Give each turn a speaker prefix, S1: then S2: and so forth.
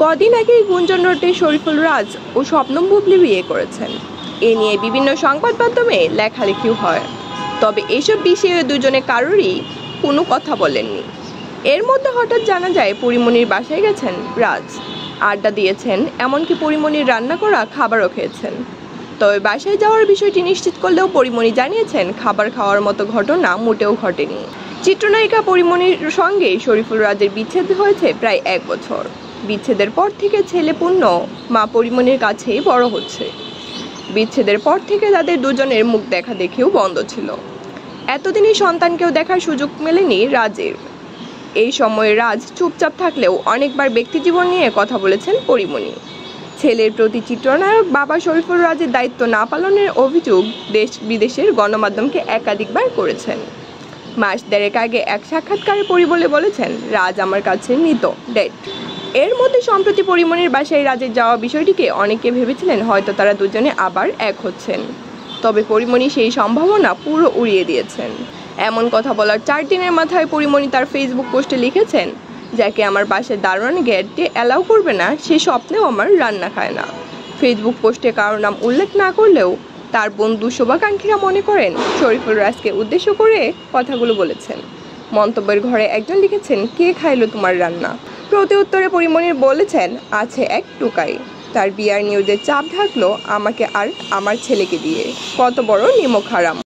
S1: কদিন আগেই গুঞ্জন রটে শরীফুল রাজ ও স্বপ্নম বুবলি বিয়ে করেছেন। এ নিয়ে বিভিন্ন সংবাদ মাধ্যমে লেখালেখিও হয়, তবে এসব বিষয়ে দুজনে কারোরই কোনো কথা বলেননি। এর মধ্যে হঠাৎ জানা যায় পরিমণির বাসায় গেছেন রাজ, আড্ডা দিয়েছেন, এমনকি পরিমণির রান্না করা খাবারও খেয়েছেন। তবে বাসায় যাওয়ার বিষয়টি নিশ্চিত করলেও পরিমণি জানিয়েছেন খাবার খাওয়ার মতো ঘটনা মোটেও ঘটেনি। চিত্রনায়িকা পরিমণির সঙ্গে শরীফুল রাজের বিচ্ছেদ হয়েছে প্রায় 1 বছর। বিচ্ছেদের পর থেকে ছেলে পূর্ণ মা পরিমণির কাছেই বড় হচ্ছে। বিচ্ছেদের পর থেকে তাদের দুজনের মুখ দেখা দেখেও বন্ধ ছিল। এতদিনই সন্তানকেও দেখার সুযোগ মেলেনি রাজের। এই সময়ে রাজ চুপচাপ থাকলেও অনেকবার ব্যক্তিজীবন নিয়ে কথা বলেছেন পরিমণি। ছেলের প্রতি চিত্রনায়ক বাবা শরীফুল রাজের দায়িত্ব না পালনের অভিযোগ দেশ বিদেশের গণমাধ্যমকে একাধিকবার করেছেন। মাস দেড়েক আগে এক সাক্ষাৎকারে বলেছেন, রাজ আমার কাছে মৃত, ডেড। এর মধ্যে সম্প্রতি পরিমণির বাসায় রাজের যাওয়া বিষয়টিকে অনেকে ভেবেছিলেন হয়তো তারা দুজনে আবার এক হচ্ছেন। তবে পরিমণি সেই সম্ভাবনা পুরো উড়িয়ে দিয়েছেন। এমন কথা বলার 4 দিনের মাথায় পরিমণি তার ফেসবুক পোস্টে লিখেছেন, যাকে আমার বাসায় দারোয়ান গেটে অ্যালাউ করবে না সে স্বপ্নেও আমার রান্না খায় না। ফেসবুক পোস্টে কারো নাম উল্লেখ না করলেও তার বন্ধু শুভাকাঙ্ক্ষীরা মনে করেন শরীফুল রাজকে উদ্দেশ্য করে কথাগুলো বলেছেন। মন্তব্যের ঘরে একজন লিখেছেন, কে খাইলো তোমার রান্না? প্রতি উত্তরে পরিমণি বলেছেন, আছে এক টুকাই, তার বিয়ার নিউজের চাপ ঢাকলো আমাকে আর আমার ছেলেকে দিয়ে, কত বড় নিমক হারাম।